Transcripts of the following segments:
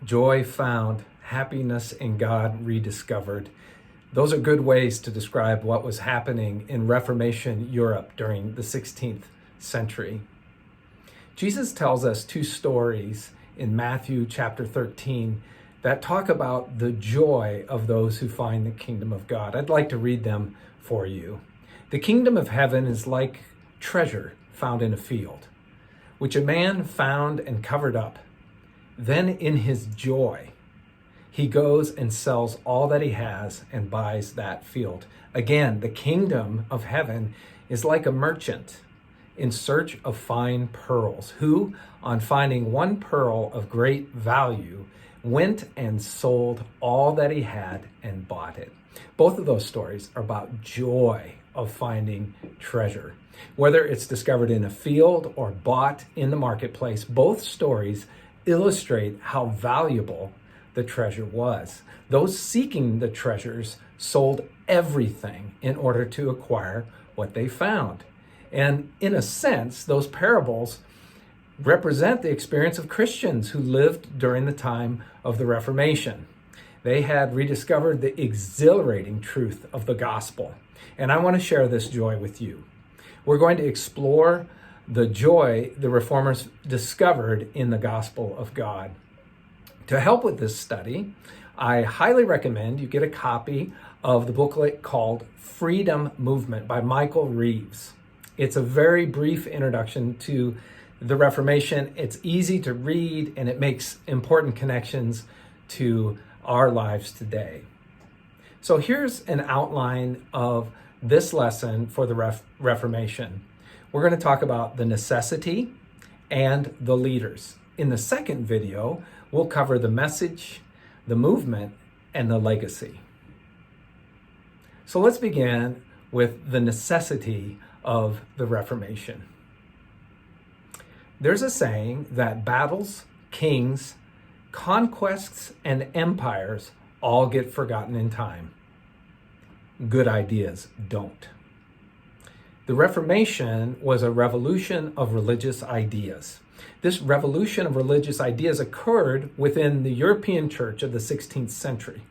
joy found, happiness in God rediscovered. Those are good ways to describe what was happening in Reformation Europe during the 16th century. Jesus tells us two stories in Matthew chapter 13 that talk about the joy of those who find the kingdom of God. I'd like to read them for you. The kingdom of heaven is like treasure found in a field, which a man found and covered up. Then in his joy, he goes and sells all that he has and buys that field. Again, the kingdom of heaven is like a merchant in search of fine pearls, who, on finding one pearl of great value, went and sold all that he had and bought it. Both of those stories are about joy of finding treasure. Whether it's discovered in a field or bought in the marketplace, both stories illustrate how valuable the treasure was. Those seeking the treasures sold everything in order to acquire what they found. And in a sense, those parables represent the experience of Christians who lived during the time of the Reformation. They had rediscovered the exhilarating truth of the gospel. And I want to share this joy with you. We're going to explore the joy the Reformers discovered in the gospel of God. To help with this study, I highly recommend you get a copy of the booklet called Freedom Movement by Michael Reeves. It's a very brief introduction to the Reformation. It's easy to read and it makes important connections to our lives today. So here's an outline of this lesson for the Reformation. We're going to talk about the necessity and the leaders. In the second video, we'll cover the message, the movement, and the legacy. So let's begin with the necessity of the Reformation. There's a saying that battles, kings, conquests, and empires all get forgotten in time. Good ideas don't. The Reformation was a revolution of religious ideas. This revolution of religious ideas occurred within the European church of the 16th century.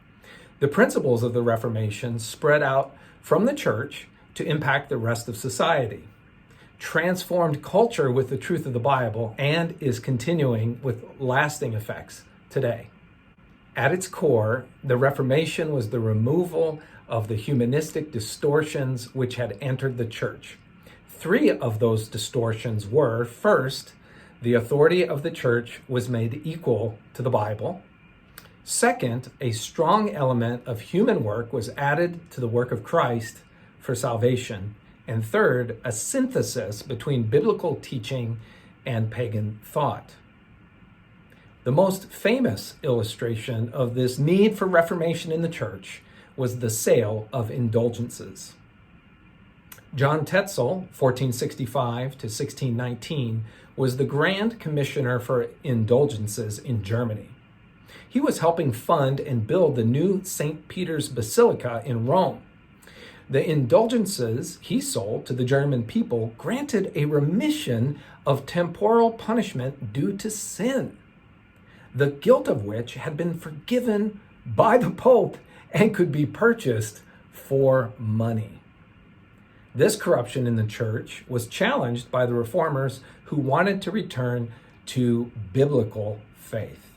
The principles of the Reformation spread out from the church to impact the rest of society, transformed culture with the truth of the Bible, and is continuing with lasting effects today. At its core, the Reformation was the removal of the humanistic distortions which had entered the church. Three of those distortions were, first, the authority of the church was made equal to the Bible. Second, a strong element of human work was added to the work of Christ for salvation. And third, a synthesis between biblical teaching and pagan thought. The most famous illustration of this need for reformation in the church was the sale of indulgences. John Tetzel, 1465 to 1619, was the Grand Commissioner for Indulgences in Germany. He was helping fund and build the new St. Peter's Basilica in Rome. The indulgences he sold to the German people granted a remission of temporal punishment due to sin, the guilt of which had been forgiven by the Pope and could be purchased for money. This corruption in the church was challenged by the reformers who wanted to return to biblical faith.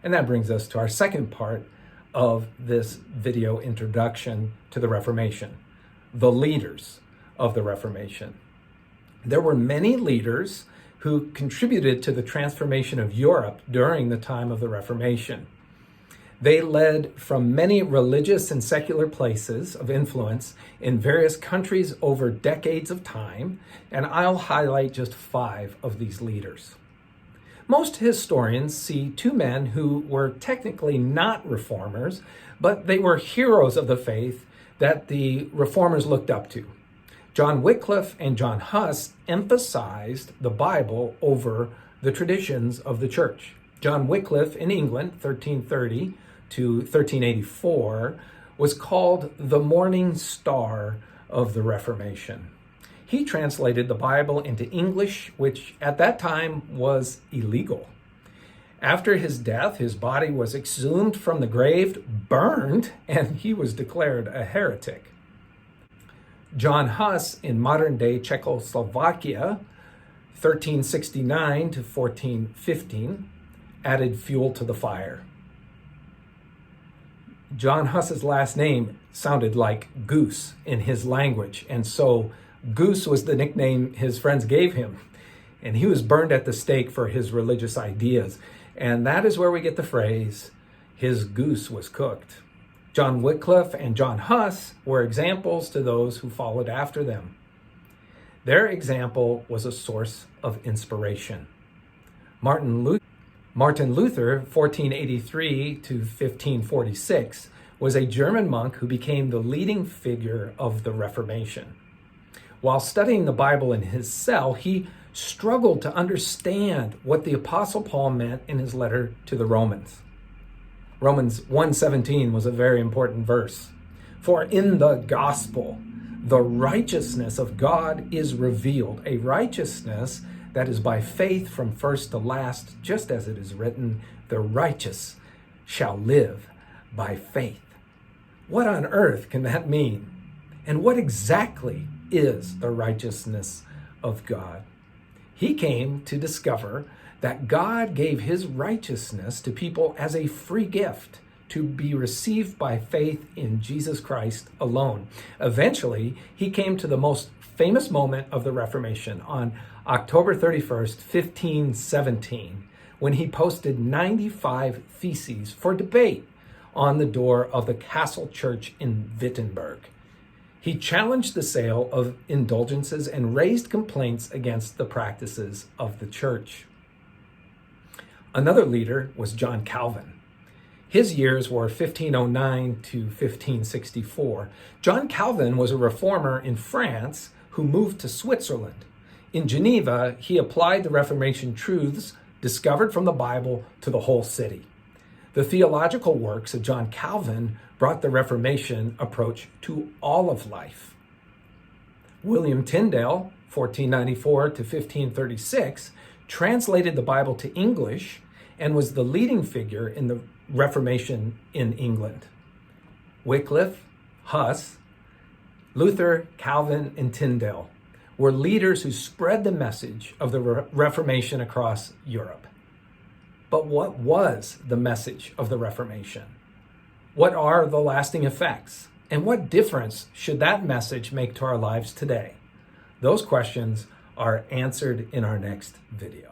And that brings us to our second part of this video introduction to the Reformation, the leaders of the Reformation. There were many leaders who contributed to the transformation of Europe during the time of the Reformation. They led from many religious and secular places of influence in various countries over decades of time, and I'll highlight just 5 of these leaders. Most historians see 2 men who were technically not reformers, but they were heroes of the faith that the reformers looked up to. John Wycliffe and John Huss emphasized the Bible over the traditions of the church. John Wycliffe in England, 1330 to 1384, was called the morning star of the Reformation. He translated the Bible into English, which at that time was illegal. After his death, his body was exhumed from the grave, burned, and he was declared a heretic. John Huss, in modern-day Czechoslovakia, 1369 to 1415, added fuel to the fire. John Huss's last name sounded like goose in his language, and so Goose was the nickname his friends gave him. And he was burned at the stake for his religious ideas. And that is where we get the phrase, his goose was cooked. John Wycliffe and John Huss were examples to those who followed after them. Their example was a source of inspiration. Martin Luther, 1483 to 1546, was a German monk who became the leading figure of the Reformation. While studying the Bible in his cell, he struggled to understand what the Apostle Paul meant in his letter to the Romans. Romans 1:17 was a very important verse. For in the gospel, the righteousness of God is revealed, a righteousness that is by faith from first to last, just as it is written, the righteous shall live by faith. What on earth can that mean? And what exactly is the righteousness of God? He came to discover that God gave his righteousness to people as a free gift to be received by faith in Jesus Christ alone. Eventually, he came to the most famous moment of the Reformation on October 31st, 1517, when he posted 95 theses for debate on the door of the Castle Church in Wittenberg. He challenged the sale of indulgences and raised complaints against the practices of the church. Another leader was John Calvin. His years were 1509 to 1564. John Calvin was a reformer in France who moved to Switzerland. In Geneva, he applied the Reformation truths discovered from the Bible to the whole city. The theological works of John Calvin brought the Reformation approach to all of life. William Tyndale, 1494 to 1536, translated the Bible to English and was the leading figure in the Reformation in England. Wycliffe, Huss, Luther, Calvin, and Tyndale were leaders who spread the message of the Reformation across Europe. But what was the message of the Reformation? What are the lasting effects? And what difference should that message make to our lives today? Those questions are answered in our next video.